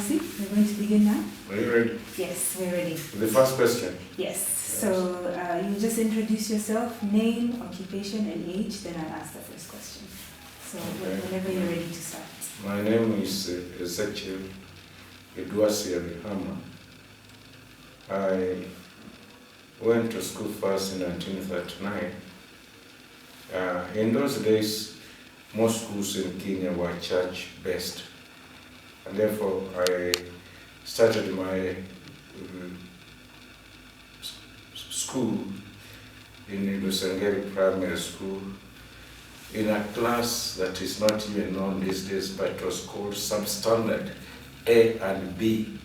Idwasi. We're going to begin now. Are you ready? Yes, we're ready. The first question. Yes. So you just introduce yourself, name, occupation, and age. Then I'll ask the first question. So whenever you're ready to start. My name is Ezekiel Idwasi. I went to school first in 1939. In those days, most schools in Kenya were church-based, and therefore I started my school in Idwasi Primary School in a class that is not even known these days, but it was called substandard A and B.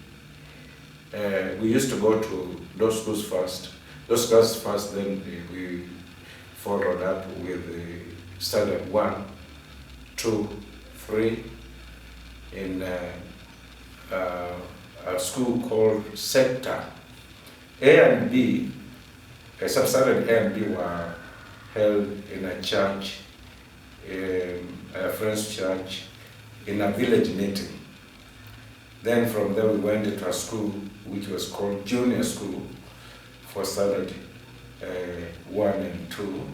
We used to go to those schools first. Those classes first, then we followed up with the standard 1, 2, 3 in a school called sector. A and B, substandard A and B were held in a church, a French church, in a village meeting. Then from there we went into a school which was called junior school for standard 1 and 2.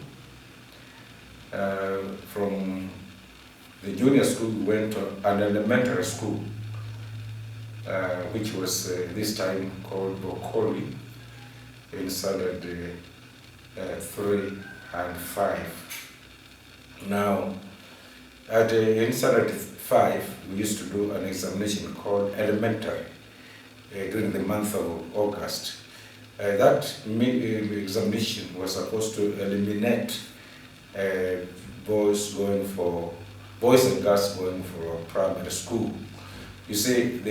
From the junior school we went to an elementary school which was this time called Bokoli in standard 3 and 5. Now, in standard 5, we used to do an examination called elementary during the month of August. That examination was supposed to eliminate boys and girls going for primary school. You see,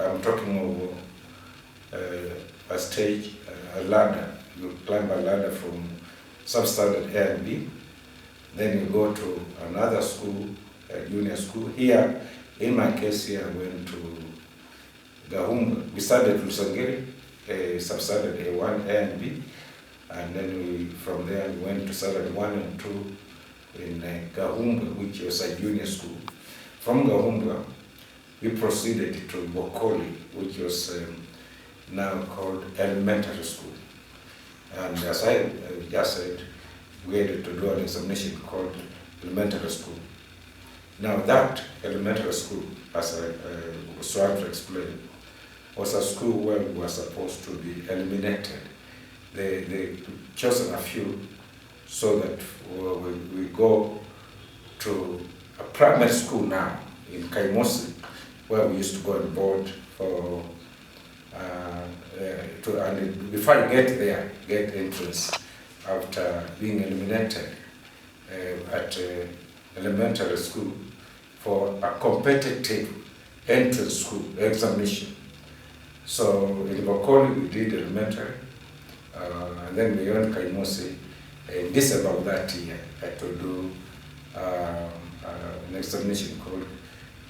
I'm talking of a stage, a ladder. You climb a ladder from substandard A and B. Then you go to another school, junior school. Here, in my case here, I went to Gahunga. We started Lusangiri, substandard A1, A and B. And then from there we went to standard 1 and 2 in Gahunga, which was a junior school. From Gahunga, we proceeded to Bokoli, which was now called elementary school. And as I just said, we had to do an examination called elementary school. Now that elementary school, as I was trying to explain, was a school where we were supposed to be eliminated. They chosen a few so that we go to a primary school now in Kaimosi, where we used to go on board for and before you get there, get entrance after being eliminated at elementary school for a competitive entrance school examination. So in Bokoli we did elementary, and then we went to Kaimosi in December of that year to do an examination called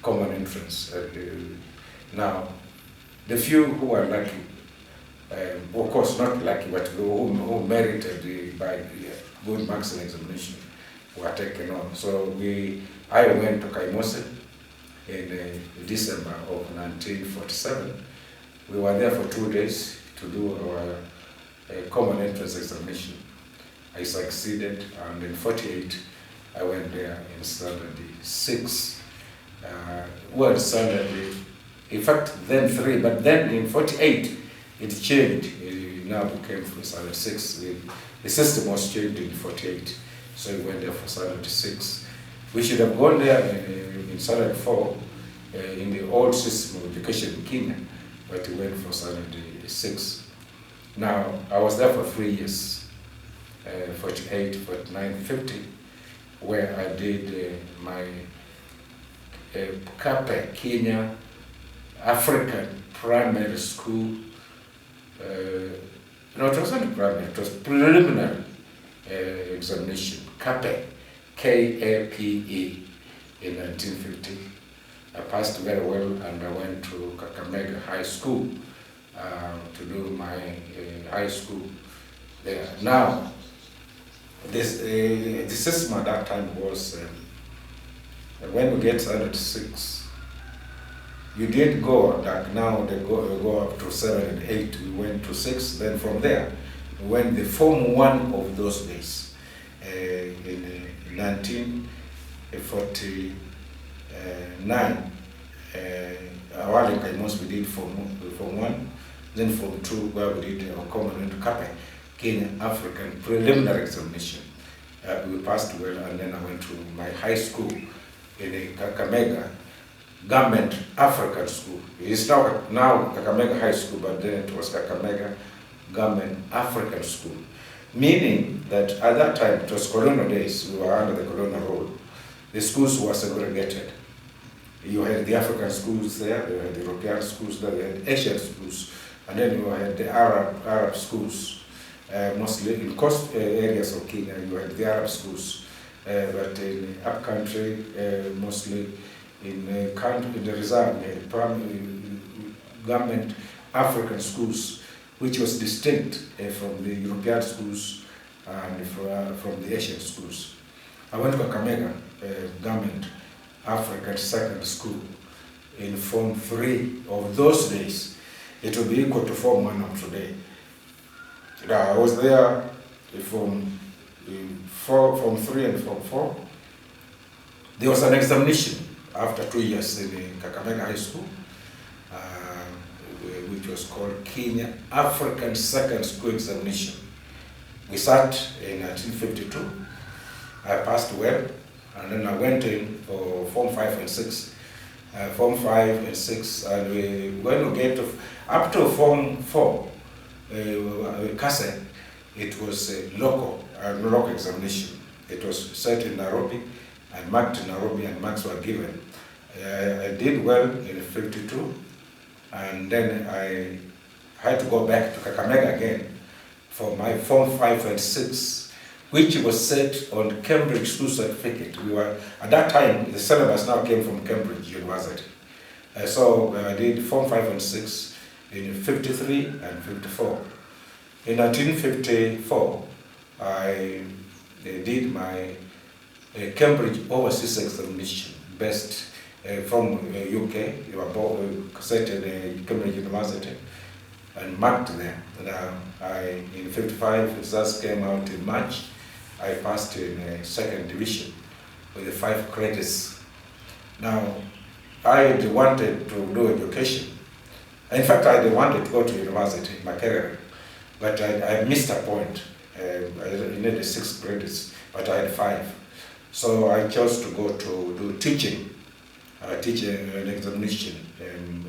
common entrance. Now, the few who were lucky, of course not lucky, but who merited by good marks in examination were taken on. So I went to Kaimosi in December of 1947. We were there for 2 days to do our common entrance examination. I succeeded, and in 48 I went there in standard 6. Standard, in fact then 3, but then in 48 it changed. It now became from standard 6. The system was changed in 48, so we went there for standard 6. We should have gone there in standard 4 in the old system of education in Kenya, but we went for standard 6. Now, I was there for 3 years, 48, 49, 50, where I did my KAPE, Kenya African Primary School. No, it wasn't primary, it was preliminary examination, KAPE, K-A-P-E, in 1950. I passed very well, and I went to Kakamega High School to do my high school there. Now, the system at that time was when we get standard 6, You didn't go like now, they go up to 7 and 8, we went to 6, then from there, when the Form 1 of those days, in 1949, awali Kaimos we did Form 1, then Form 2 where we did our common into Kape, Kenyan African preliminary examination. We passed well, and then I went to my high school in a Kakamega Government African School. It's now Kakamega High School, but then it was Kakamega Government African School. Meaning that at that time, it was colonial days, we were under the colonial rule. The schools were segregated. You had the African schools there, you had the European schools there, you had Asian schools, and then you had the Arab schools. Mostly in coast areas of Kenya, you had the Arab schools, but in upcountry, mostly in the reserve, we had primary government African schools, which was distinct from the European schools and from the Asian schools. I went to Kakamega Government African Secondary School in Form 3 of those days. It will be equal to Form 1 of today. I was there from Form 3 and Form 4. There was an examination after 2 years in the Kakamega High School, which was called Kenya African Second School Examination. We sat in 1952. I passed well, and then I went in for Form 5 and 6. Form 5 and 6, and when we get up to Form 4, Kase, it was a local examination. It was set in Nairobi, and marked in Nairobi, and marks were given. I did well in 52, and then I had to go back to Kakamega again for my Form 5 and 6, which was set on Cambridge School Certificate. We were, at that time, the syllabus now came from Cambridge University. So I did Form 5 and 6 in 53 and 54. In 1954, I did my Cambridge Overseas Examination, best from UK. You were set in Cambridge University and marked there. In 55, results came out in March. I passed in second division with the 5 credits. Now, I wanted to do education. In fact, I wanted to go to university, my career, but I missed a point. I needed 6 credits, but I had 5. So I chose to go to do teaching, an examination in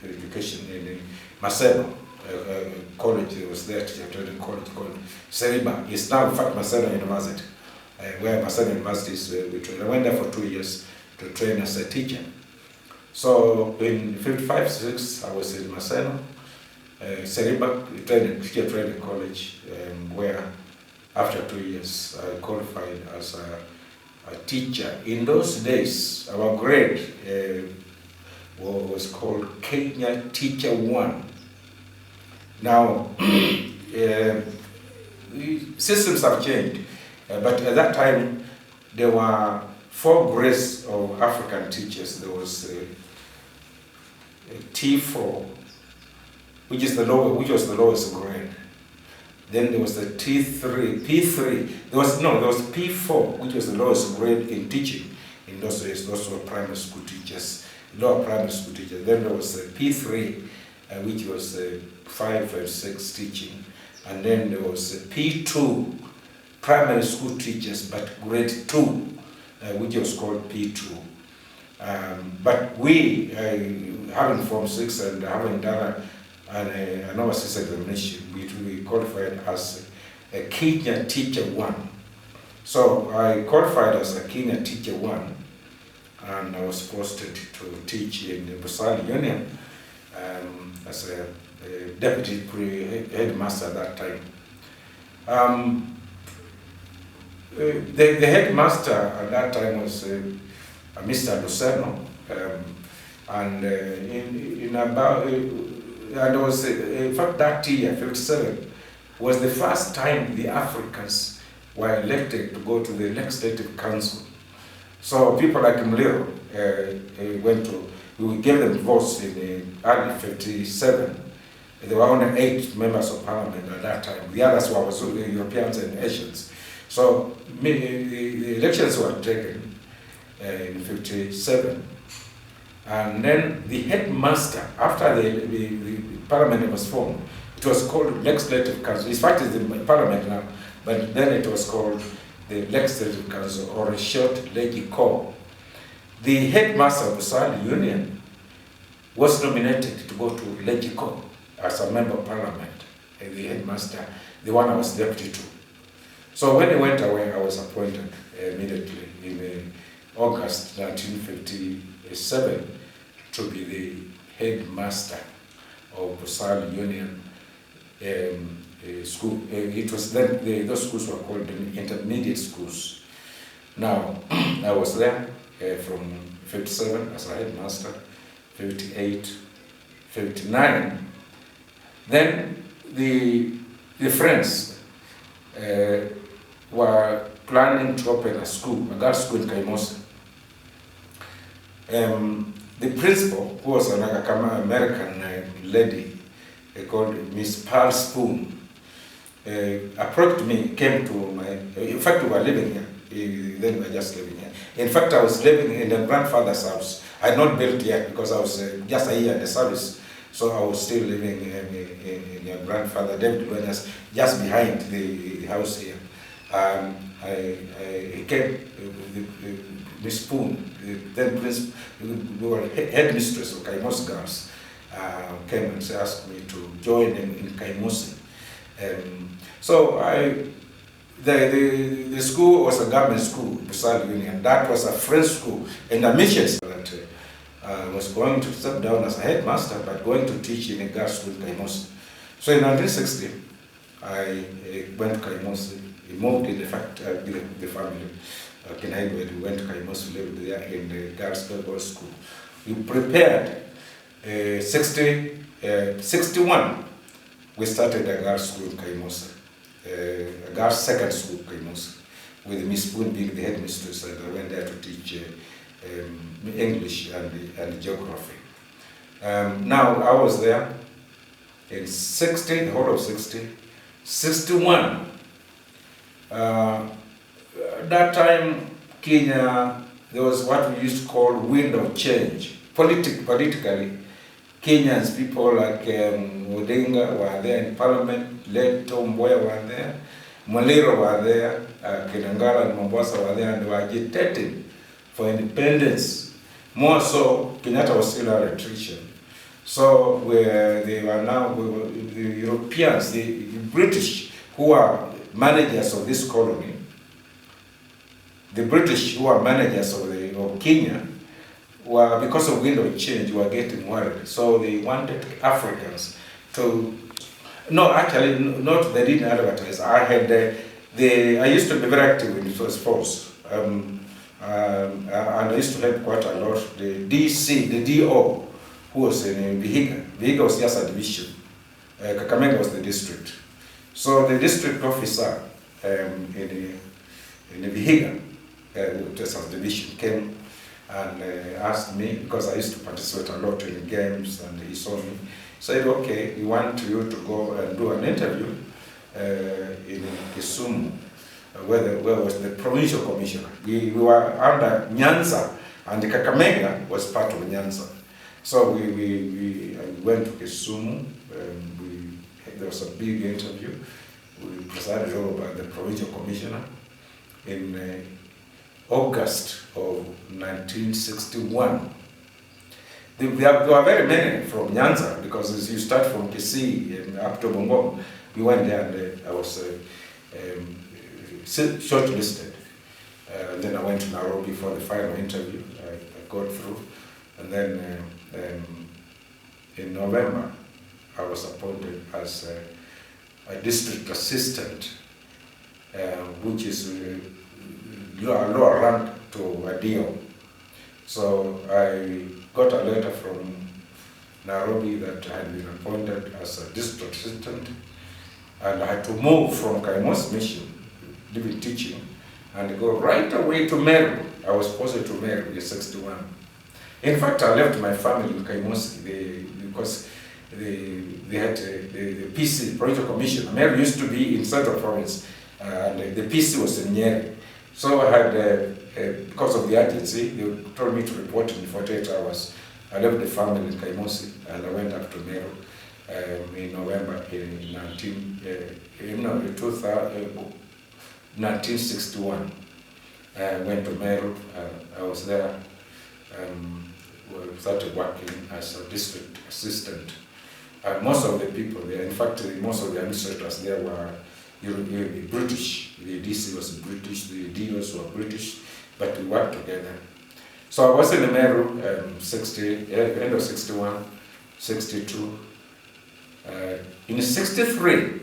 education in Maseno college. It was there, teacher training college called Seriba. It's now, in fact, Maseno University, where Maseno University is. I went there for 2 years to train as a teacher. So in 55-6, I was in Maseno, Seriba teacher training college, where after 2 years I qualified as a teacher. In those days, our grade was called Kenya Teacher 1. Now, systems have changed, but at that time there were 4 grades of African teachers. There was T4, which was the lowest grade. Then there was the P3. There was P4, which was the lowest grade in teaching. In those days, those were primary school teachers, lower primary school teachers. Then there was the P3, which was 5 and 6 teaching. And then there was the P2, primary school teachers, but grade 2, which was called P2. But we, having Form 6 and having done an overseas examination, we qualified as a Kenya Teacher 1. So I qualified as a Kenya Teacher 1, and I was posted to teach in the Busali Union as a deputy headmaster at that time. The headmaster at that time was Mr. Luceno, and and was, in fact, that year, 57, was the first time the Africans were elected to go to the Legislative Council. So people like Mlero went to we gave them votes in the early 57. There were only 8 members of parliament at that time. The others were also Europeans and Asians. So the elections were taken in 57. And then the headmaster, after the parliament was formed, it was called Legislative Council. In fact, it's the parliament now, but then it was called the Legislative Council, or a short Legico. The headmaster of the Sahel Union was nominated to go to Legico as a member of parliament, the headmaster, the one I was deputy to. So when he went away, I was appointed immediately in August 1957 to be the headmaster of the Sahel Union school. It was then, those schools were called intermediate schools. Now, I was there from 57 as a headmaster, 58, 59. Then the Friends were planning to open a school, a girls' school in Kaimosi. The principal, who was an American lady called Miss Pearl Spoon, approached me, came to my, in fact we were living here, then we were just living here. In fact, I was living in the grandfather's house. I had not built yet because I was just a year in the service. So I was still living in your grandfather, David Gwenyas, just behind the house here. He came, Miss Spoon, then Prince, we were headmistress of Kaimosi girls, came and asked me to join them in Kaimosi. So the school was a government school, the Sahel Union. That was a French school and a mission that was going to step down as a headmaster, but going to teach in a girls' school in Kaimosi. So in 1960, I went to Kaimosi. We moved in the family. Idwasi, we went to Kaimosi, lived there in the girls' school. We prepared 61. We started a girls' school in Kaimosi, a girls' second school in Kaimosi, with Miss Spoon being the headmistress, and I went there to teach English and geography. Now, I was there in 60, the whole of 60, 61. That time, Kenya, there was what we used to call wind of change. Politically, Kenyans, people like Odinga were there in parliament, Led Tom Mboya were there, Muliro were there, Kinangala and Mombasa were there, and they were agitating for independence. More so, Kenyatta was still a electrician. So they were now, the Europeans, the British, who are managers of this colony, the British who are managers of Kenya, were, because of wind of change, were getting worried. So they wanted Africans to, no, actually, not, they didn't advertise. I used to be very active in sports. And I used to help quite a lot. The DO, who was in Vihiga. Vihiga was just a division. Kakamega was the district. So the district officer in the Vihiga, Texas division, came and asked me, because I used to participate a lot in games, and he saw me, said, okay, we want you to go and do an interview in Kisumu, where was the provincial commissioner. We were under Nyanza, and the Kakamega was part of Nyanza. So we went to Kisumu, there was a big interview. We presided over by the provincial commissioner in August of 1961. There were very many from Nyanza, because as you start from Kisii and up to Bungoma, we went there, and I was shortlisted. Then I went to Nairobi for the final interview. I got through, and then in November, I was appointed as a district assistant, which is lower rank to a DO. So I got a letter from Nairobi that I had been appointed as a district assistant, and I had to move from Kaimosi Mission, living teaching, and go right away to Meru. I was posted to Meru in 61. In fact, I left my family in Kaimosi because they had the PC, Provincial Commission. Meru used to be in Central Province, and the PC was in Nyeri. So I had, because of the urgency, they told me to report in 48 hours. I left the family in Kaimosi and I went up to Meru in November in 1961. I went to Meru. I was there. Started working as a district assistant. Most of the people there, in fact, most of the administrators there were British. The DC was British, the DOs were British, but we worked together. So I was in the Meru, end of 61, 62. In 63,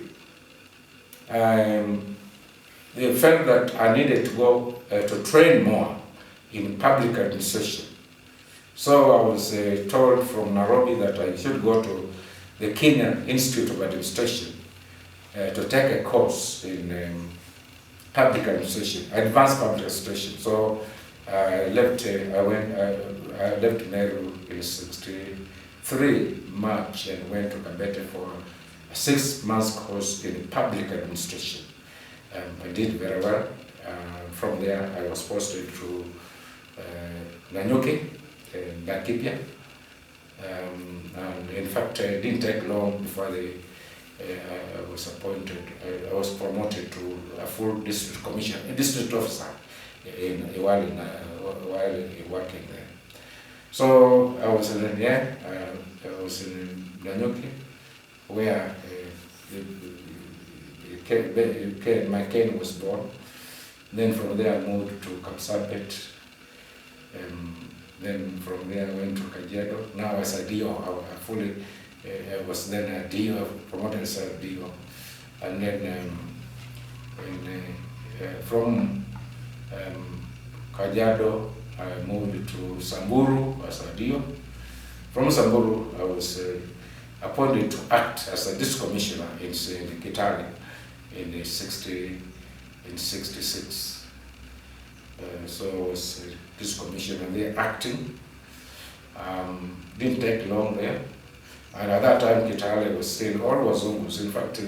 they felt that I needed to go to train more in public administration. So I was told from Nairobi that I should go to the Kenyan Institute of Administration to take a course in public administration, advanced public administration. So I left Meru in 63 March and went to Kabete for a 6-month course in public administration. I did very well. From there, I was posted to Nanyuki, Laikipia. And in fact, it didn't take long before I was appointed. I was promoted to a full district commissioner, a district officer, while working there. So I was in I was in Nanyuki, where my Ken was born. Then from there I moved to Kapsabet. Then from there I went to Kajiado. Now as a DO, I was then a DO, promoted as a DO. And then from Kajiado, I moved to Samburu as a DO. From Samburu, I was appointed to act as a district commissioner in Kitale in 66. So I was district commissioner there acting. Didn't take long there. And at that time, Kitale was still all Wazungus. In fact,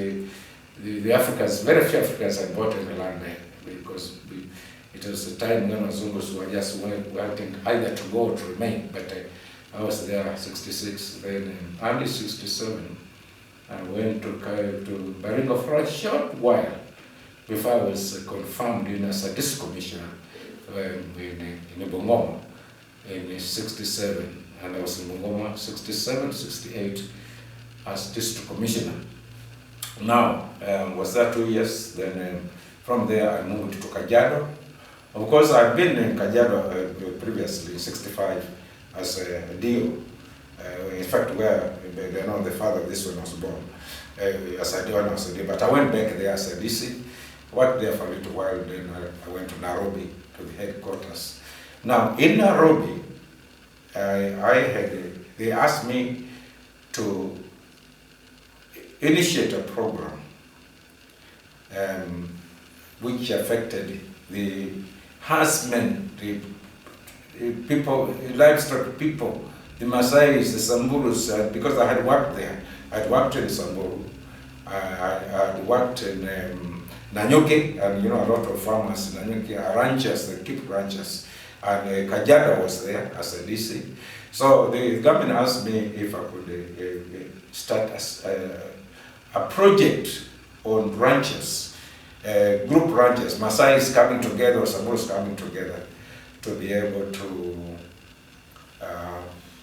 the Africans, very few Africans had bought any land there because it was a time when Wazungus were just wanting either to go or to remain. But I was there 66, then in early 67, I went to Baringo for a short while before I was confirmed in as a district commissioner in Bungoma in 67. And I was in Bungoma 67, 68 as district commissioner. Now, was there 2 years, then from there I moved to Kajiado. Of course, I've been in Kajiado previously, 65, as a DO. In fact, where the father of this one was born, as a DO and as a DO. But I went back there as a DC, worked there for a little while, then I went to Nairobi, to the headquarters. Now, in Nairobi, they asked me to initiate a program which affected the herdsmen, the people, livestock people, the Maasais, the Samburus, because I had worked there. I had worked in Samburu. I had worked in Nanyuki, and a lot of farmers in Nanyuki are ranchers, they keep ranchers. And Kajiado was there as a DC. So the government asked me if I could start a project on ranches, group ranches, Maasais coming together, or Samburus coming together to be able to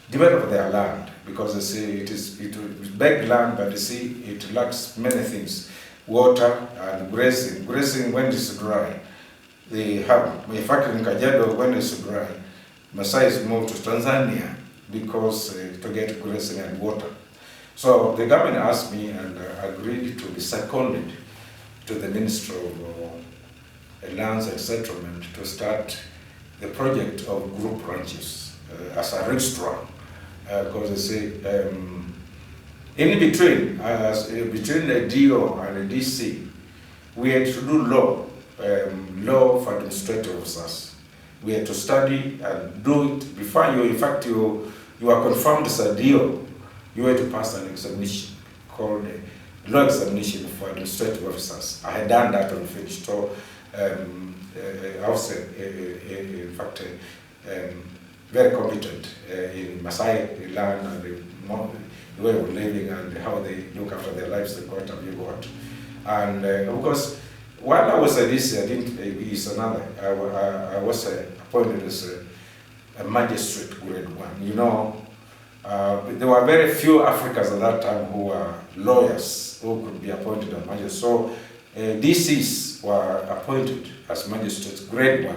develop their land, because they say it is big land, but you see it lacks many things: water and grazing. Grazing when it's dry, they have. In fact, in Kajiado, when it's dry, Maasais move to Tanzania because to get grazing and water. So the government asked me, and agreed to be seconded to the Ministry of Lands and Settlement to start the project of group ranches as a registrar. Because they say, in between the DO and the DC, we had to do law for administrative officers. we had to study and do it before you, in fact, you are confirmed as a DO, you had to pass an examination called law examination for administrative officers. I had done that and finished. So I was, in fact, very competent in Maasai land and the way of living and how they look after their lives, the point of view got. And of course, while I was at this, I was appointed as a magistrate grade 1. You know, there were very few Africans at that time who were lawyers who could be appointed as magistrates. So DCs were appointed as magistrates grade 1.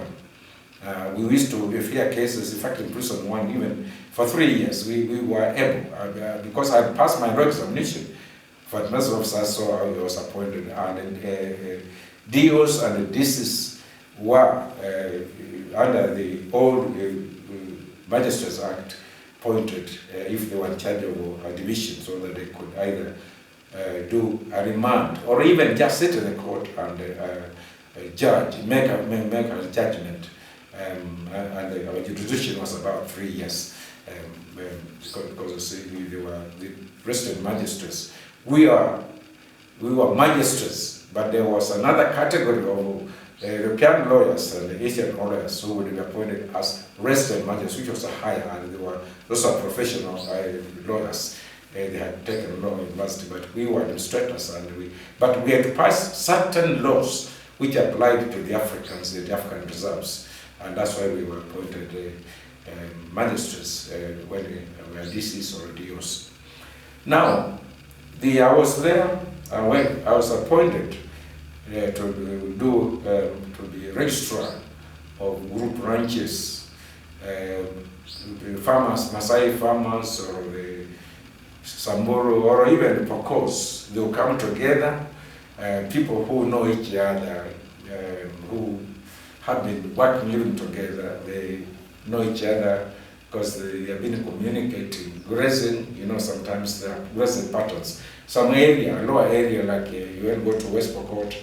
We used to hear cases, in fact in prison 1 even, for 3 years we were able, because I passed my law examination for administrative officers, so I was appointed, and DOs and DCs were under the old Magistrates Act appointed if they were in charge of a division, so that they could either do a remand or even just sit in the court and judge, make a judgment. And our jurisdiction was about 3 years, because they were the resident magistrates. We were magistrates, but there was another category of European lawyers and Asian lawyers who would be appointed as resident magistrates, which was a higher, and they were also professional lawyers. They had taken law university, but we were administrators, but we had to pass certain laws which applied to the Africans, the African reserves. And that's why we were appointed magistrates when we were DCs or DOs. Now, I was there, when I was appointed to be registrar of group ranches, farmers, Maasai farmers, or the Samburu, or even the Pokos. They will come together, people who know each other, who have been working, living together. They know each other because they have been communicating, grazing. You know, sometimes there are grazing patterns. Some area, a lower area, like you go to West Pokot,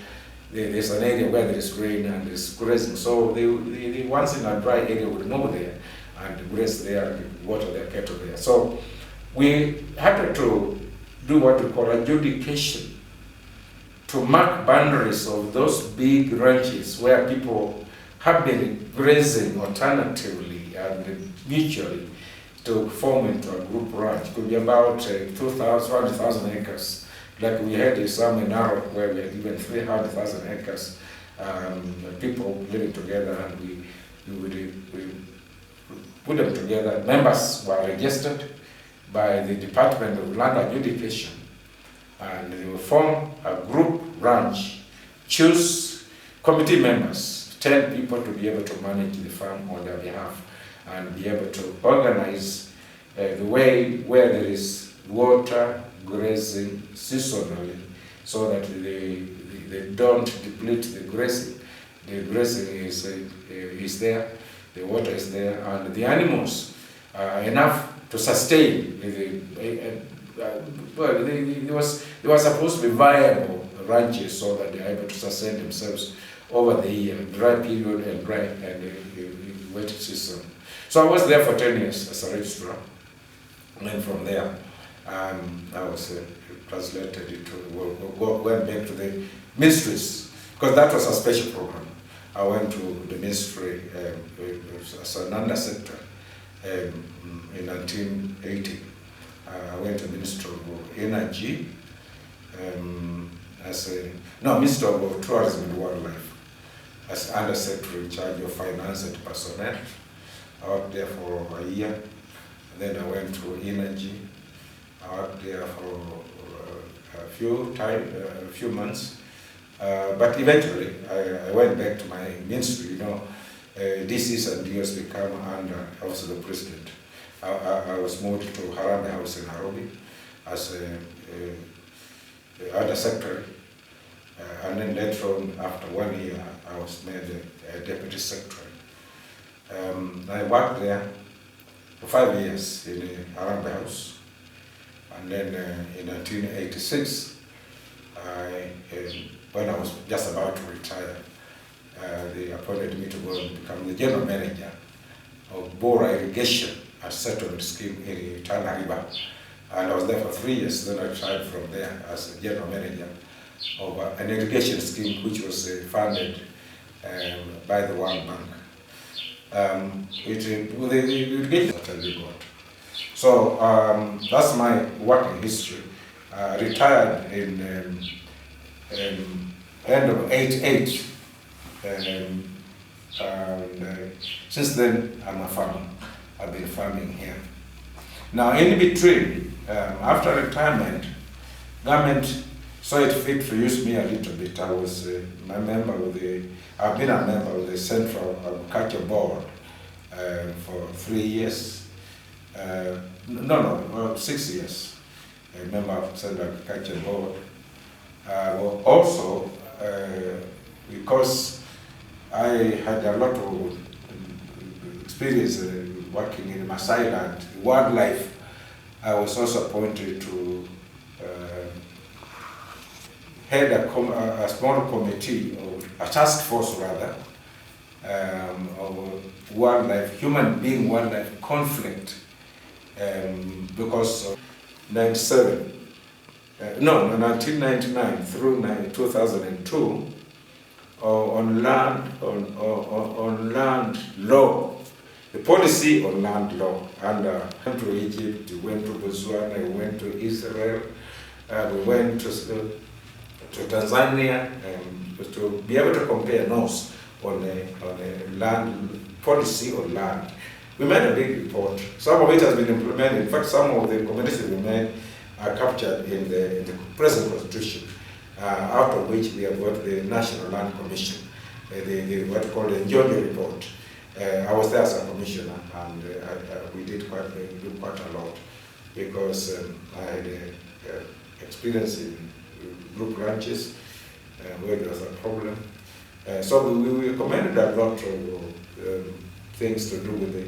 there's an area where there is rain and there's grazing. So they once in a dry area would move there and graze there and water their cattle there. So we had to do what we call adjudication, to mark boundaries of those big ranches where people have been grazing alternatively and mutually to form into a group ranch. It could be about 200,000 acres. Like we had some in Narok where we had even 300,000 acres, people living together, and we put them together. Members were registered by the Department of Land Adjudication, and they will form a group ranch, choose committee members, 10 people to be able to manage the farm on their behalf and be able to organize the way where there is water, grazing seasonally, so that they don't deplete the grazing. The grazing is there, the water is there, and the animals are enough to sustain. They were supposed to be viable ranches so that they are able to sustain themselves over the year, dry period and dry and wet season. So I was there for 10 years as a registrar, and then from there I was translated went back to the ministries, because that was a special program. I went to the ministry as an under-secretary in 1980. I went to the Ministry of Energy, Minister of Tourism and Wildlife, as Under-Secretary in charge of Finance and Personnel. I worked there for a year. Then I went to Energy. I worked there for a few months. But eventually, I went back to my ministry. You know, DCs and DOs become under also the president. I was moved to Harambee House in Nairobi as Under-Secretary. And then later on, after 1 year, I was made a Deputy Secretary. I worked there for 5 years in the Harambee House. And then in 1986, when I was just about to retire, they appointed me to go and become the general manager of Bora Irrigation and Settlement Scheme in Tana River. And I was there for 3 years. Then I retired from there as a general manager of an irrigation scheme which was funded by the World Bank. The irrigation that we got. So that's my working history. Retired in end of '88. And since then, I'm a farmer. I've been farming here. Now, in between, after retirement, government saw it fit to use me a little bit. I was I've been a member of the Central Agriculture Board for 3 years. 6 years. A member of the Central Agriculture Board. Also, because I had a lot of experience working in Maasai land, wildlife, I was also appointed to head a small committee, or a task force rather, of wildlife, human-being-wildlife conflict, because of 1999 through 2002, on land law, the policy on land law. And went to Egypt, we went to Botswana, we went to Israel, we went to Tanzania, to be able to compare notes on a land policy on land. We made a big report. Some of it has been implemented. In fact, some of the recommendations we made are captured in the present constitution, out of which we have got the National Land Commission, what called the Njombe report. I was there as a commissioner, and we did quite a lot, because I had experience in group ranches where there was a problem. So we recommended a lot of things to do with the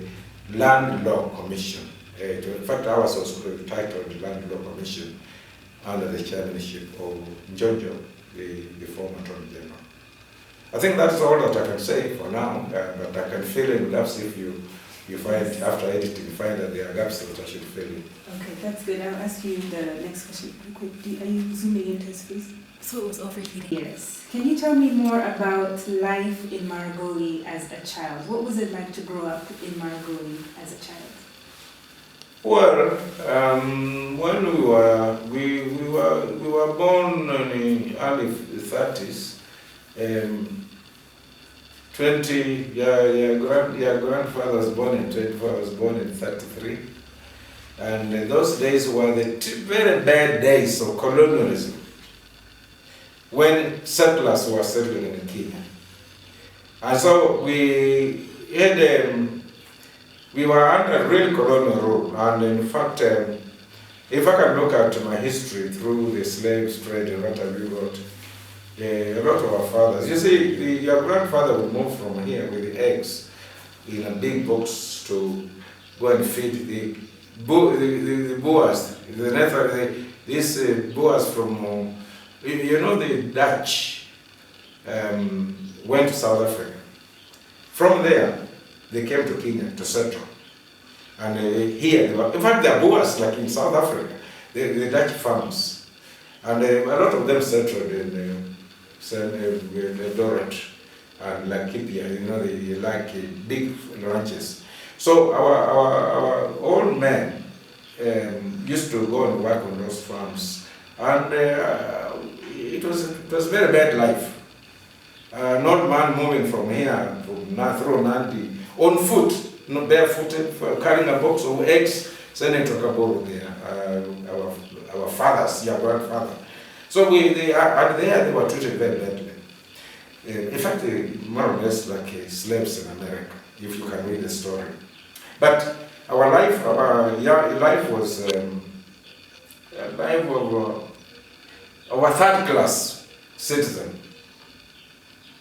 Land Law Commission. In fact, ours was titled the Land Law Commission under the chairmanship of Njonjo, the former Attorney General. I think that's all that I can say for now, but I can fill in gaps if you find, after editing, find that there are gaps that I should fill in. Okay, that's good. I'll ask you the next question quickly. Are you zooming into his face? So it was overheating. Yes. Can you tell me more about life in Maragoli as a child? What was it like to grow up in Maragoli as a child? Well, when we were born in the early 30s. 20, your grandfather was born in 24, I was born in 33. And those days were the very bad days of colonialism, when settlers were settling in Kenya. And so we were under real colonial rule. And in fact, if I can look at my history through the slave trade and what have you got, a lot of our fathers, you see, your grandfather would move from here with the eggs in a big box to go and feed the Boers. These Boers from, the Dutch went to South Africa. From there, they came to Kenya to settle. And here, in fact, there are Boers like in South Africa, the Dutch farmers. And a lot of them settled in Dorot and Laikipia, they like big ranches. So our old men used to go and work on those farms, and it was very bad life. Not man moving from here through Nandi on foot, not barefooted, carrying a box of eggs, sending to Kaburu there. Our fathers, your grandfather. So they were treated very badly. In fact, more or less like slaves in America, if you can read the story. But our life was a life of a third-class citizen.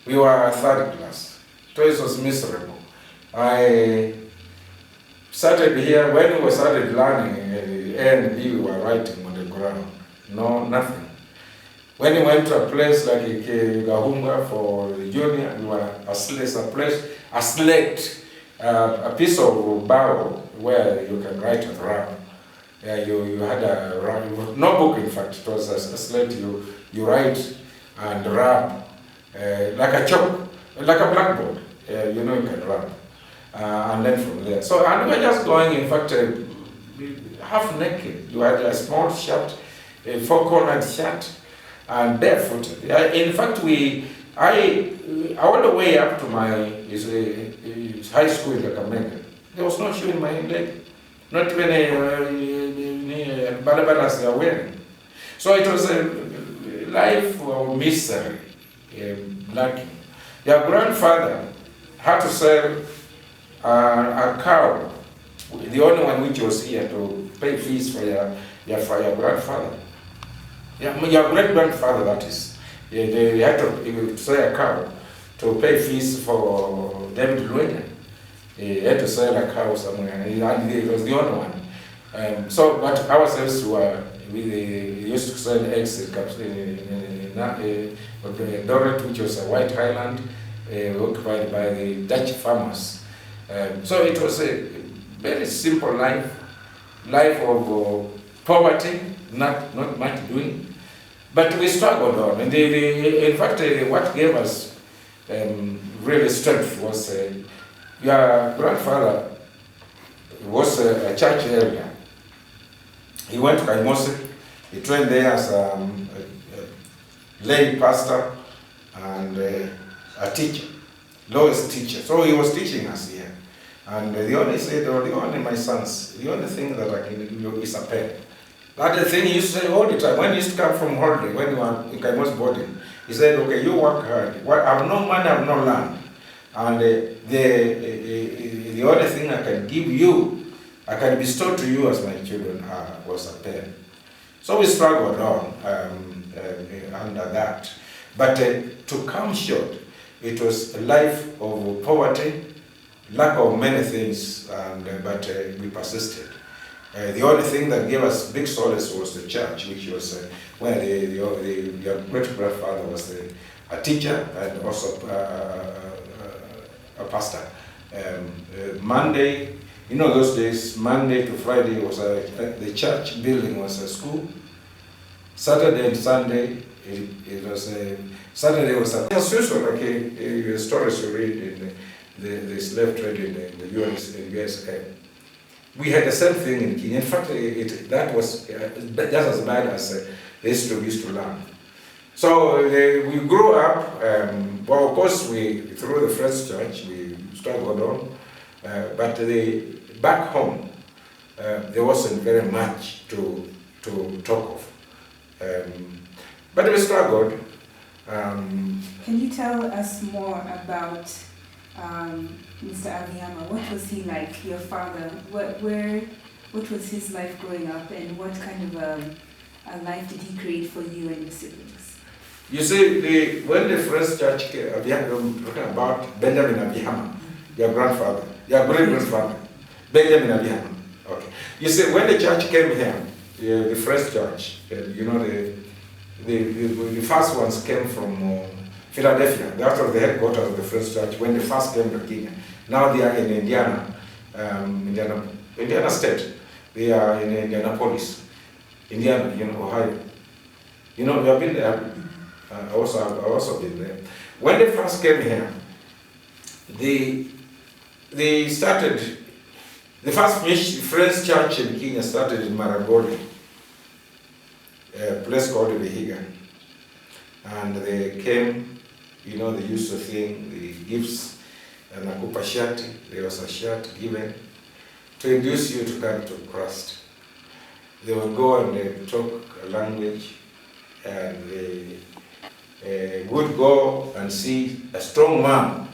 We were a third class. So it was miserable. I started here, when we started learning A and B, we were writing on the ground. No, nothing. When you went to a place like Gahunga for the junior, you were a slate, a piece of bow where you can write a rap. You had a rap, no book in fact, it was a slate you write and rap, like a chalk, like a blackboard, you know you can rap. And then from there. So, and we were just going, in fact, half naked. You had a small shirt, a four-cornered shirt, and barefooted. In fact, all the way up to my high school in Kakamega, there was no shoe in my leg, not even a balabalas they are wearing. So it was a life of misery, lacking. Your grandfather had to sell a cow, the only one which was here to pay fees for your grandfather. Yeah, your great-grandfather, that is. They had to sell a cow to pay fees for David Luenya. He had to sell a cow somewhere, and he was the only one. But ourselves we used to sell eggs in Doret, which was a white highland occupied by the Dutch farmers. So it was a very simple life of poverty, not much doing, but we struggled on. And in fact, what gave us really strength was your grandfather was a church elder. He went to Kaimosi, he trained there as a lay pastor and a teacher, lowest teacher. So he was teaching us here. And the only my sons, the only thing that I can give you is a pen. That's the thing he used to say all the time. When he used to come from holiday, when you were in Kaimo's boarding, he said, okay, you work hard. I have no money, I have no land. And the only thing I can give you, I can bestow to you as my children was a pen. So we struggled on under that. But to come short, it was a life of poverty, lack of many things, but we persisted. The only thing that gave us big solace was the church, which was where your great-grandfather was a teacher and also a pastor. Monday, you know those days, Monday to Friday was the church building was a school. Saturday and Sunday, it was Saturday was a like a stories you read in the slave trade in the USA. We had the same thing in Kenya. In fact, that was just as bad as the history we used to learn. So we grew up, well, of course, through the First Church, we struggled on, but back home, there wasn't very much to talk of. But we struggled. Can you tell us more about Mr. Abiyama? What was he like, your father? What was his life growing up, and what kind of a life did he create for you and your siblings? You see, when the First Church came, I'm talking about Benjamin Abiyama, your grandfather, your great-grandfather, Benjamin Abiyama. Okay. You see, when the church came here, the First Church, you know, the first ones came from Philadelphia. That was the headquarters of the First Church when they first came to Kenya. Now they are in Indiana State. They are in Indianapolis, Indiana, you know, Ohio. You know, we have been there. I've also been there. When they first came here, they started. The first church in Kenya started in Maragoli, a place called Vihiga. And they came, you know, they used to think the gifts, and Nakupa Shati, there was a shirt given to induce you to come to Christ. They would go and they talk a language, and they would go and see a strong man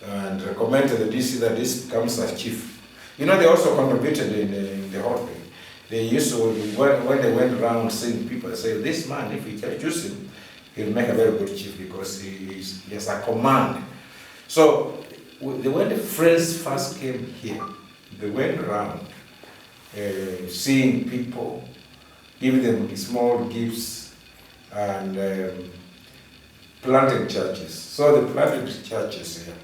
and recommend to the DC that this becomes a chief. You know, they also contributed in the whole thing. They used to, when they went around seeing people, say, this man, if we choose him, he'll make a very good chief because he has a command. So when the friends first came here, they went around seeing people, giving them small gifts, and planting churches. So they planted churches here.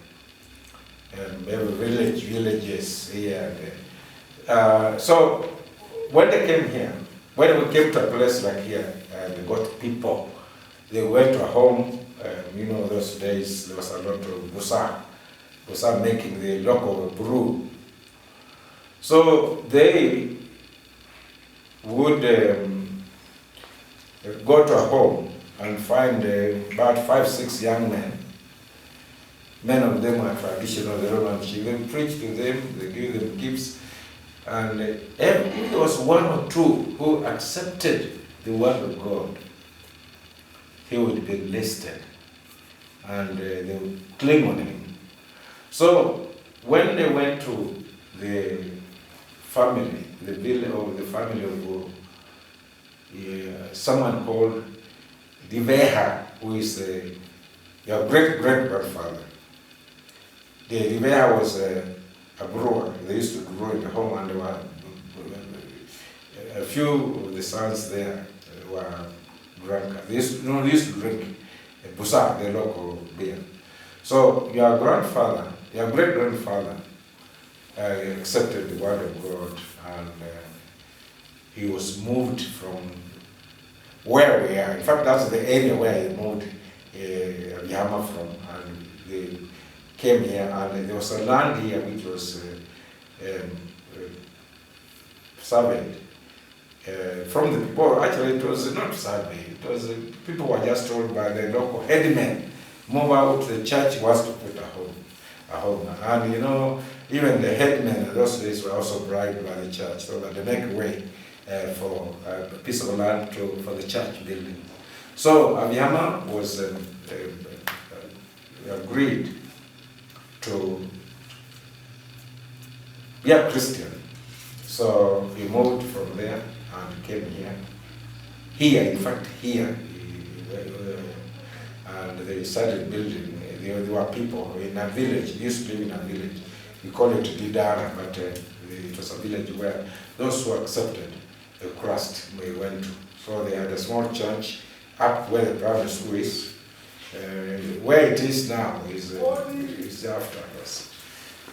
They have villages here. So when they came here, when we came to a place like here, and they got people, they went to a home. You know, those days there was a lot of busa making the local brew. So they would go to a home and find about 5-6 young men. Many of them are traditional, they don't have children. They preach to them, they give them gifts. And if there was one or two who accepted the word of God, he would be listed and they would cling on him. So when they went to the family, the village of the family of someone called Diveha, who is your great-great-grandfather. The Diveha was a brewer. They used to grow in the home, and there were a few of the sons there were drunk. They used to drink busa, the local beer. So your grandfather, your great-grandfather, accepted the word of God, and he was moved from where we are. In fact, that's the area where he moved Yama from, and they came here, and there was a land here which was surveyed from the people. Actually, it was not surveyed. It was people were just told by the local headmen, move out. The church was to put a home, and you know, even the headmen in those days were also bribed by the church so that they make way for a piece of land for the church building. So Abiyama was agreed to be a Christian. So he moved from there and came here. Here, in fact, here. And they started building. There were people in a village. They used to live in a village. We call it Didara, but it was a village where those who accepted the Christ we went to. So they had a small church up where the primary school is. Where it is now is after us.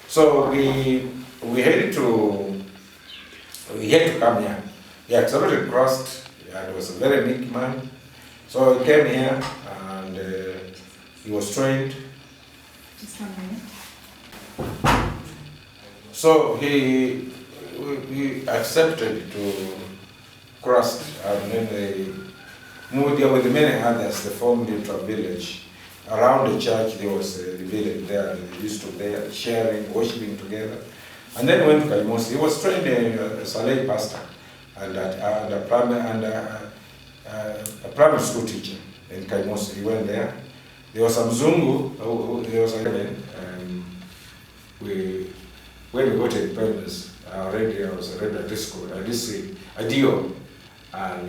So we had to come here. He accepted Christ, and was a very meek man. So he came here and he was trained. Just 1 minute. So he accepted to Christ, and then they moved there with many others. They formed into a village. Around the church there was the village there. They used to be sharing, worshiping together. And then went to Kaimosi. He was trained as a lay pastor and a primary school teacher in Kaimosi. He went there. There was a Mzungu, there was a when we got independence, already I was already at this school, a deal, and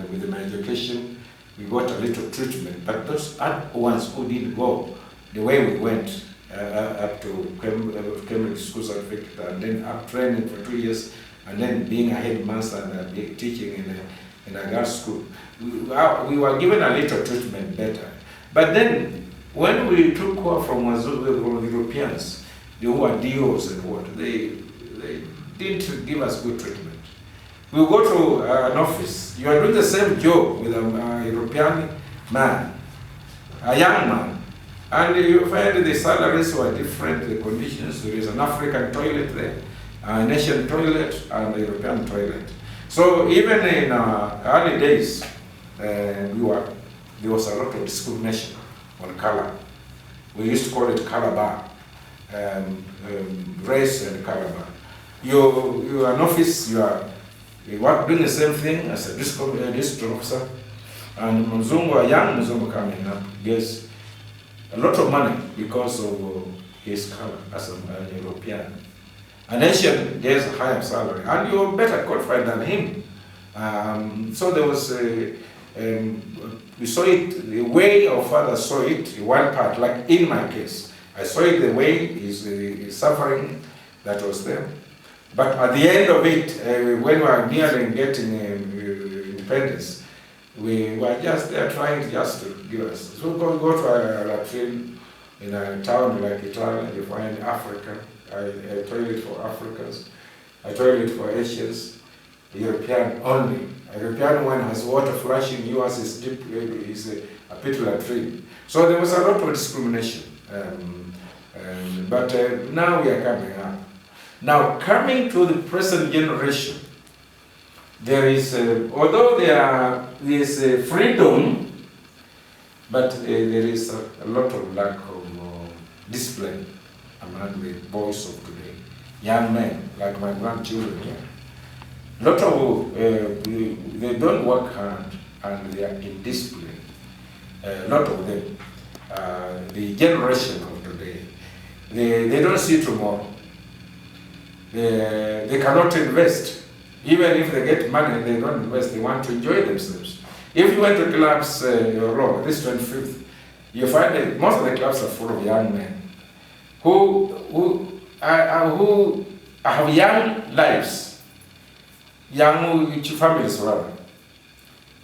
with my education, we got a little treatment. But those ones who didn't go the way we went up to Cambridge School Certificate, and then up training for 2 years, and then being a headmaster and teaching in a girls' school, we were given a little treatment better. But then, when we took over from the Europeans, they were deals and what, they didn't give us good treatment. We go to an office, you are doing the same job with a European man, a young man, and you find the salaries were different, the conditions. There is an African toilet there, an Asian toilet, and a European toilet. So even in early days, there was a lot of discrimination on color. We used to call it color bar. Race and color bar. You are an office, you work doing the same thing as a district officer, and Mzungu, a young Mzungu coming up, gets a lot of money because of his color as an European. An Asian gets a higher salary, and you're better qualified than him. So there was we saw it, the way our father saw it, one part, like in my case. I saw it the way his suffering that was there. But at the end of it, when we were nearing getting independence, We were just there trying to just to give us. So go to a latrine in a town like Italy, you find Africa. I toilet for Africans. I toilet for Asians. European only. A European one has water flushing. Yours is deep. Is a pit latrine. So there was a lot of discrimination. But now we are coming up. Now coming to the present generation, there is, although there is freedom, but there is a lot of lack of discipline among the boys of today, young men, like my grandchildren here. A lot of, they don't work hard and they are indisciplined. A lot of them, the generation of today, they don't see tomorrow. They cannot invest. Even if they get money, they don't invest. They want to enjoy themselves. If you went to clubs, this 25th, you find that most of the clubs are full of young men who have young lives, young families rather.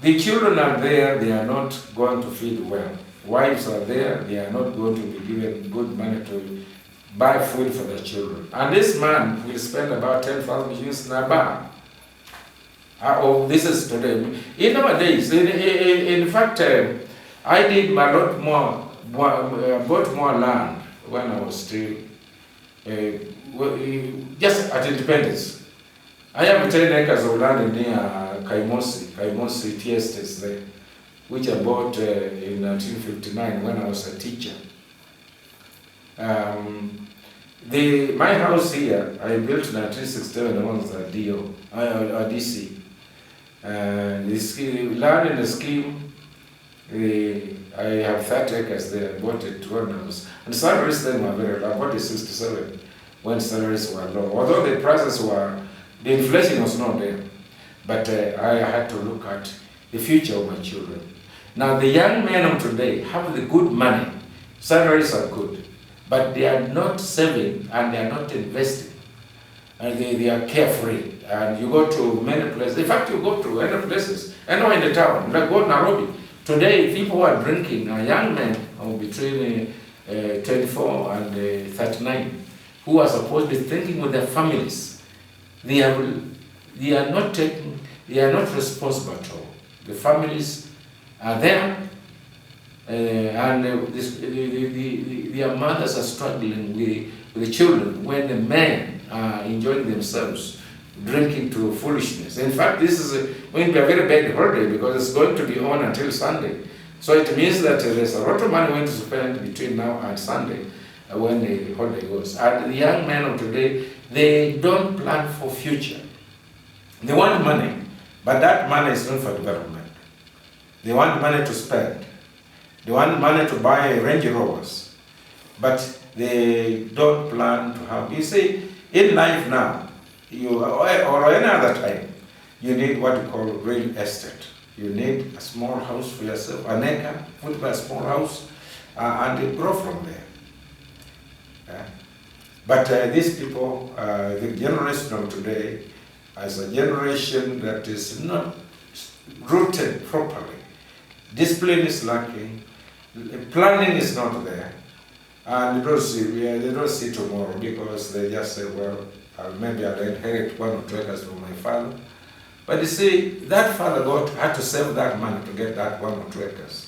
The children are there, they are not going to feed well. Wives are there, they are not going to be given good money to buy food for their children. And this man will spend about 10,000 years in a bar. Oh, this is today. In nowadays, in fact, I did a lot more, bought more land when I was still, just at independence. I have 10 acres of land near Kaimosi tea estates there, which I bought in 1959 when I was a teacher. My house here, I built in 1967, I was a DO, a DC. The scheme, land in the scheme, I have 30 acres there, I bought it when I was, and salaries then were very low. I bought it 67 when salaries were low. Although the prices were, the inflation was not there, but I had to look at the future of my children. Now the young men of today have the good money, salaries are good, but they are not saving and they are not investing. And they are carefree. And you go to many places. In fact, you go to any places, anywhere in the town, like go to Nairobi. Today, people who are drinking are young men between 24 and 39, who are supposed to be thinking with their families. They are not responsible at all. The families are there, and their mothers are struggling with the children when the men are enjoying themselves, drinking to foolishness. In fact, this is going to be a very bad holiday because it's going to be on until Sunday. So it means that there's a lot of money going to spend between now and Sunday when the holiday goes. And the young men of today, they don't plan for future. They want money, but that money is not for development. They want money to spend. They want money to buy Range Rovers, but they don't plan to have. You see, in life now, or any other time, you need what you call real estate. You need a small house for yourself, an acre, put a small house, and you grow from there. But these people, the generation of today, as a generation that is not rooted properly. Discipline is lacking, planning is not there, and they don't see tomorrow because they just say, well, maybe I'll inherit 1 or 2 acres from my father. But you see, that father had to save that money to get that 1 or 2 acres.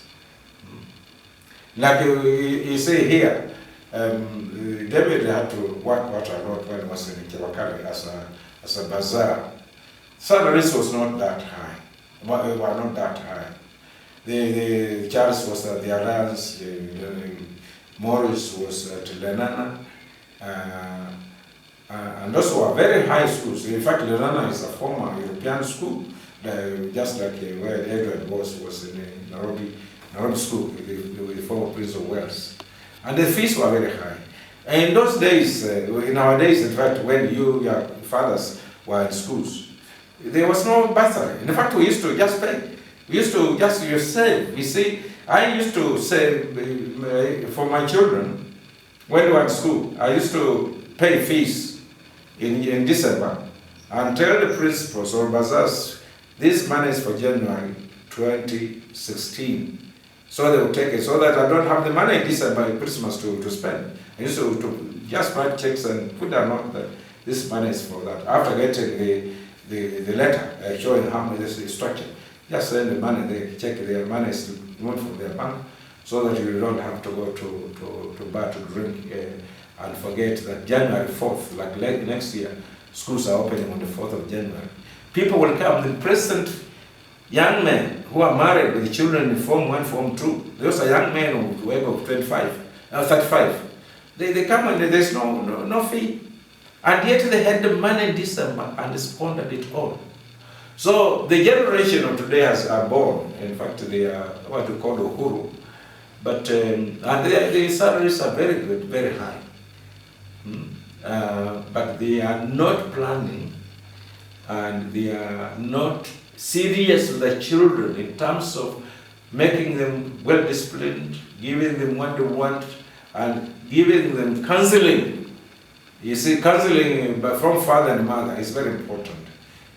Like you see here, David had to work quite a lot when he was in Kibakari as a bazaar. Salaries was not that high, were not that high. The Charles was at the Alliance, Morris was at Lenana, and those were very high schools. In fact, Lenana is a former European school, just like where Edward was in Nairobi school, with the former Prince of Wales. And the fees were very high. And in those days, in our days, in fact, when your fathers were in schools, there was no bursary. In fact, we used to just pay. We used to just save. You see, I used to save for my children when they were in school. I used to pay fees in December and tell the principals or bazaars, this money is for January 2016. So they will take it, so that I don't have the money in December, Christmas to spend. I used to just write checks and put a note that this money is for that. After getting the letter showing how much this is structured, just send the money, they check their money is not from their bank, so that you don't have to go to bar to drink and forget that January 4th, like next year, schools are opening on the 4th of January. People will come, the present young men who are married with children in Form 1, Form 2, those are young men who age of 35. They come and there's no fee. And yet they had the money in December and squandered it all. So the generation of today are born, in fact they are what we call uhuru, but and the salaries are very good, very high. But they are not planning, and they are not serious with the children in terms of making them well disciplined, giving them what they want, and giving them counseling. You see, counseling from father and mother is very important.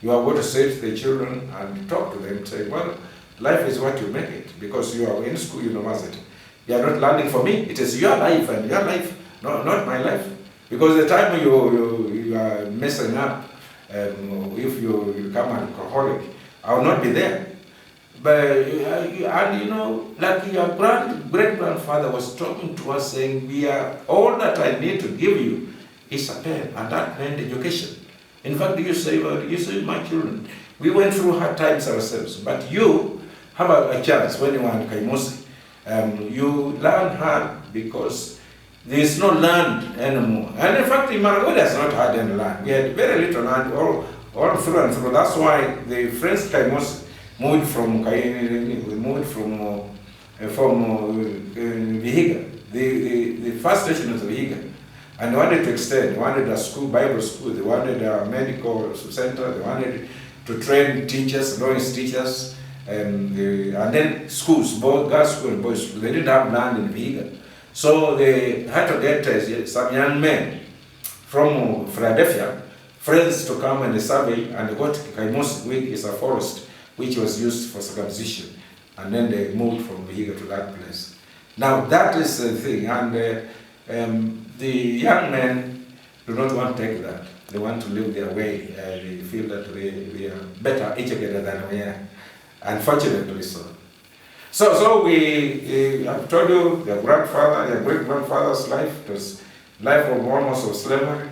You are going to say to the children and talk to them, say, well, life is what you make it, because you are in school, university. You are not learning for me, it is your life, and your life, not my life. Because the time you are messing up, if you become an alcoholic, I will not be there. But, and you know, like your great-grandfather was talking to us saying, all that I need to give you is a pen, and that meant education. In fact, you say, my children, we went through hard times ourselves, but you have a chance when you are in Kaimosi. You learn hard because there is no land anymore. And in fact, in Maragoli has not had any land. We had very little land all through and through. That's why the French Kaimosi moved from Vihiga. The first station was Vihiga. And they wanted to extend, they wanted a school, Bible school, they wanted a medical center, they wanted to train teachers, lawyers teachers, and then schools, both girls' school and boys' school. They didn't have land in Vihiga. So they had to get some young men from Philadelphia, friends to come and survey, and they got Kaimosi, which is a forest, which was used for circumcision. And then they moved from Vihiga to that place. Now that is the thing, and the young men do not want to take that. They want to live their way. They feel that they are better educated than we are. Unfortunately so. So I've told you, their great-grandfather's life was life of almost of slavery.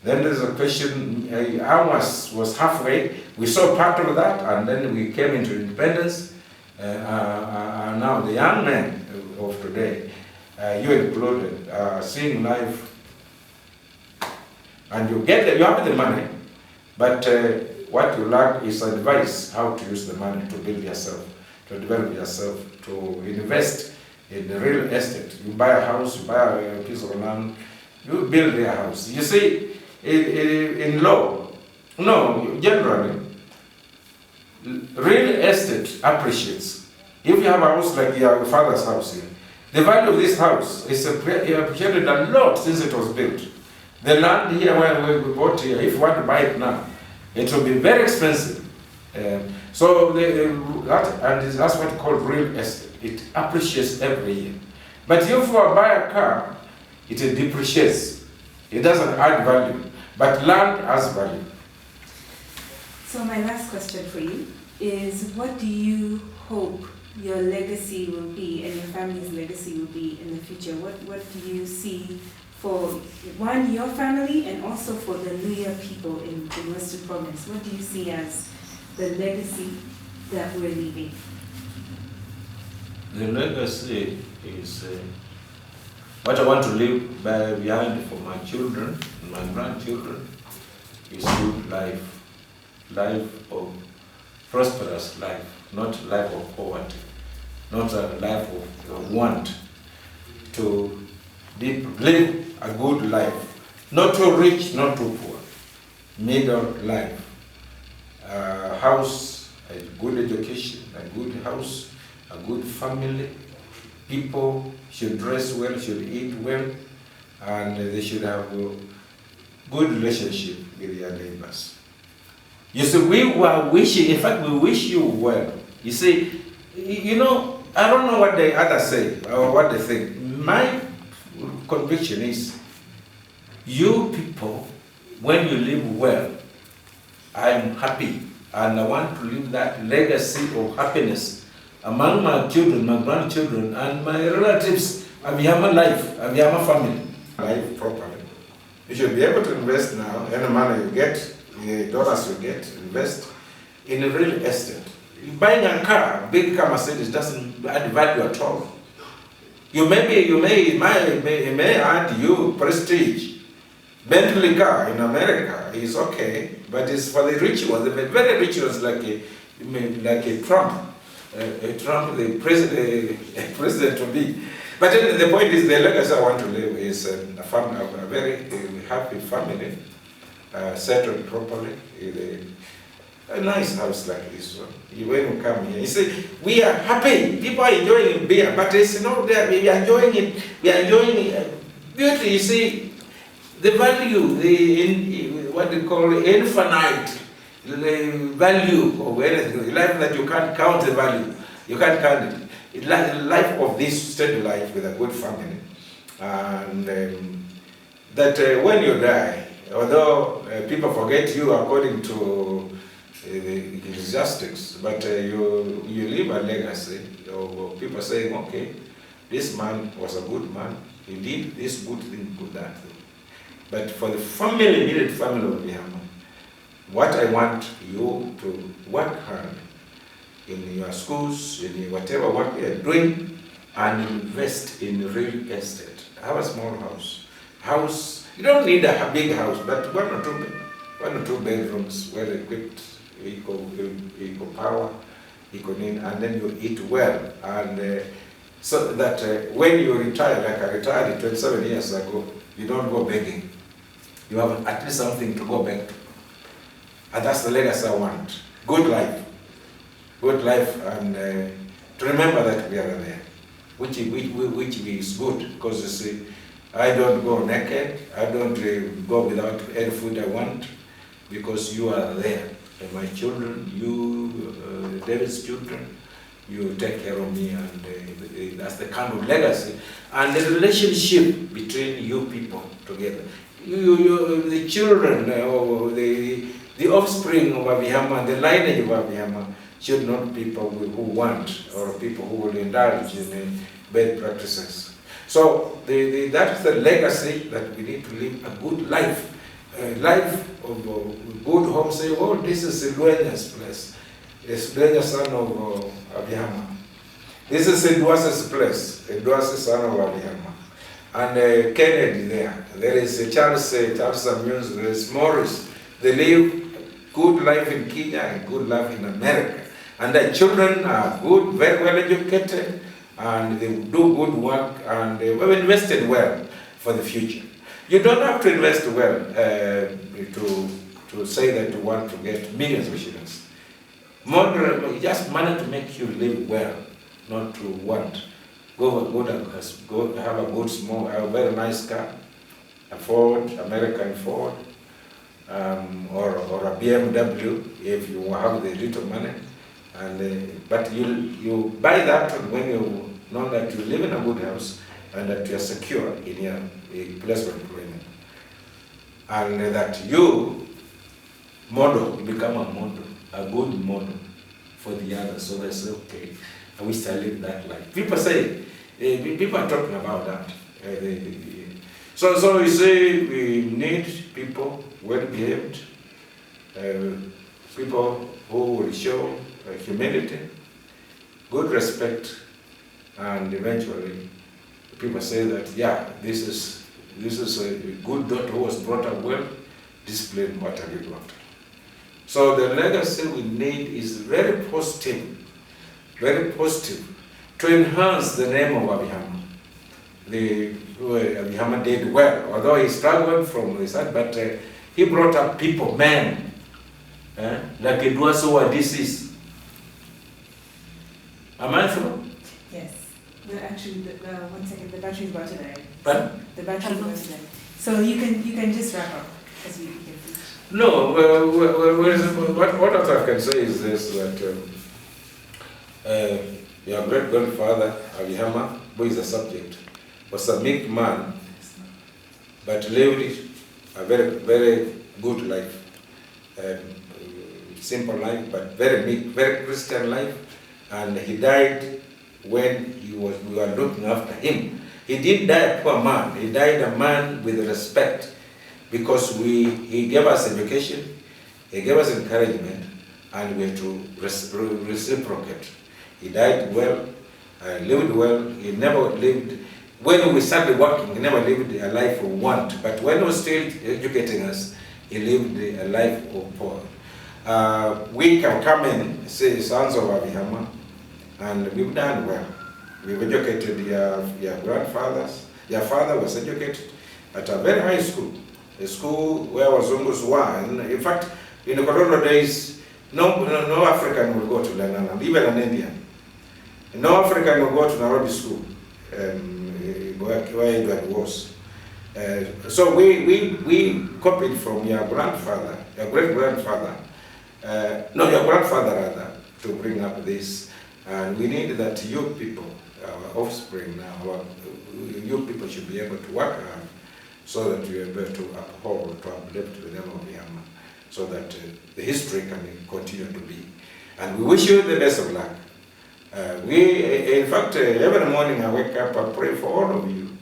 Then there's a question, ours was halfway. We saw part of that, and then we came into independence. And now the young men of today, you included, seeing life, and you have the money, but what you lack is advice how to use the money to build yourself, to develop yourself, to invest in the real estate. You buy a house, you buy a piece of land, you build your house. You see, in law, generally, real estate appreciates. If you have a house like your father's house here, the value of this house is appreciated a lot since it was built. The land here where we bought here, if you want to buy it now, it will be very expensive. That's what called real estate. It appreciates every year. But if you buy a car, it depreciates. It doesn't add value. But land has value. So my last question for you is, what do you hope your legacy will be, and your family's legacy will be in the future? What do you see for, one, your family, and also for the Luya people in Western Province? What do you see as the legacy that we're leaving? The legacy is what I want to leave behind for my children and my grandchildren is good life. Life of prosperous life, not life of poverty, not a life of want. To live a good life, not too rich, not too poor, middle life. A house, a good education, a good house, a good family. People should dress well, should eat well, and they should have a good relationship with their neighbors. You see, we were wishing, in fact, we wish you well. You see, you know, I don't know what the others say or what they think. My conviction is, you people, when you live well, I'm happy, and I want to leave that legacy of happiness among my children, my grandchildren, and my relatives. Avihama life, Avihama family. Life properly. You should be able to invest now, any money you get, the dollars you get, invest in a real estate. Buying a car, big car Mercedes, doesn't add value at all. It may add you prestige. Bentley car in America is okay, but it's for the rich ones, the very rich ones like a Trump, the president to be. But then the point is, the legacy I want to leave is a very happy family, settled properly, a nice house like this one. When you come here, you see, we are happy. People are enjoying beer, but it's not there. We are enjoying it. We are enjoying beauty. You see, the value, what they call infinite value of anything, life that you can't count the value. You can't count it. Life of this steady life with a good family, and that when you die, although people forget you according to the Ecclesiastics, but you leave a legacy of people saying, okay, this man was a good man, he did this good thing, good that thing. But for the family, immediate family of Bihama, what I want you to work hard in your schools, in whatever work you are doing, and invest in real estate. Have a small house. You don't need a big house, but one or two bedrooms, well equipped, eco power, and then you eat well, and so that when you retire, like I retired 27 years ago, you don't go begging. You have at least something to go back to, and that's the legacy I want. Good life, and to remember that we are there, which is good, because you see, I don't go naked, I don't go without any food I want, because you are there. And my children, you, David's children, you take care of me, and that's the kind of legacy. And the relationship between you people together. The children, the offspring of Abiyama, the lineage of Abiyama, should not be people who want, or people who will indulge in bad practices. So that's the legacy, that we need to live a good life. A life of good home. Say, oh, this is Luenya's place. It's Luenya's son of Abiyama. This is Idwasi's place. Idwasi's son of Abiyama. And Kennedy there. There is Charles Samuels, there is Morris. They live good life in Kenya and good life in America. And their children are good, very well educated, and they do good work, and they've invested well for the future. You don't have to invest well to say that you want to get millions of shillings. Moderate, just money to make you live well, not to want. Go have a good, small, a very nice car, a Ford, American Ford, or a BMW if you have the little money. And but you buy that when you know that you live in a good house and that you are secure in your place of employment, and that you become a good model for the others. So they say, okay, I wish I live that life. People say, people are talking about that. So we say we need people well behaved, people who will show humility, good respect, and eventually people say that, yeah, this is a good daughter who was brought up well, disciplined, what have you got. So the legacy we need is very positive, to enhance the name of Abiyama. Abiyama did well, although he struggled from his side, but he brought up people, men, like Idwasi who are deceased. Am I through? Yes. Actually, one second, the battery is about to die. Pardon? The battery is about to die. So you can just wrap up as we begin. No, what else I can say is this, that Your great-grandfather, Abihama, who is the subject, was a meek man, but lived a very, very good life. Simple life, but very meek, very Christian life. And he died when we were looking after him. He didn't die a poor man, he died a man with respect, because he gave us education, he gave us encouragement, and we had to reciprocate. He died well, lived well. He never lived, when we started working, he never lived a life of want, but when he was still educating us, he lived a life of poor. We can come and say, sons of Abihama, and we've done well. We've educated your grandfathers. Your father was educated at a very high school, a school where Wazungus were. In fact, in the colonial days, no African will go to Lenana, even an Indian. No African will go to Nairobi school, where Edward was. So we copied from your grandfather, your great-grandfather, your grandfather rather, to bring up this. And we need that you people, our offspring now, you people should be able to work hard so that you are able to uphold, to uplift the name of Yama, so that the history can continue to be. And we wish you the best of luck. In fact, every morning I wake up, I pray for all of you.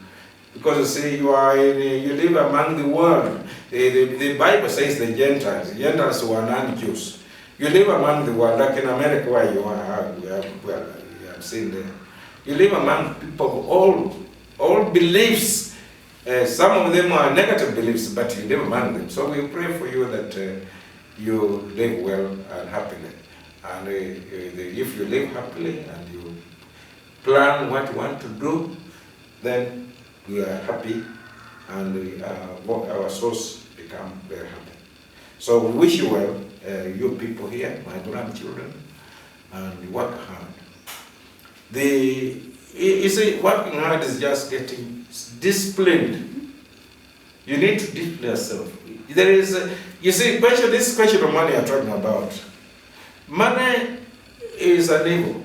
Because you see, you live among the world. The Bible says the Gentiles who are non-Jews. You live among the world, like in America where you are, you have seen there. You live among people of all beliefs. Some of them are negative beliefs, but you live among them. So we pray for you that you live well and happily. And if you live happily and you plan what you want to do, then we are happy and our souls become very happy. So we wish you well, you people here, my grandchildren, and work hard. You see, working hard is just getting disciplined. You need to discipline yourself. There is, you see, this question of money I'm talking about. Money is an evil.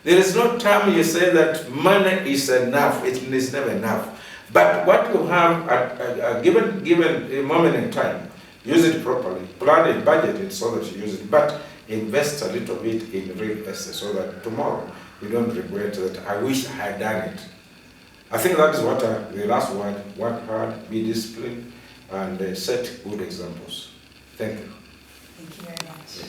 There is no time you say that money is enough. It is never enough. But what you have at a given moment in time, use it properly. Plan it, budget it so that you use it. But invest a little bit in real estate so that tomorrow you don't regret that I wish I had done it. I think that is what the last word. Work hard, be disciplined, and set good examples. Thank you. Thank you very much. Yeah.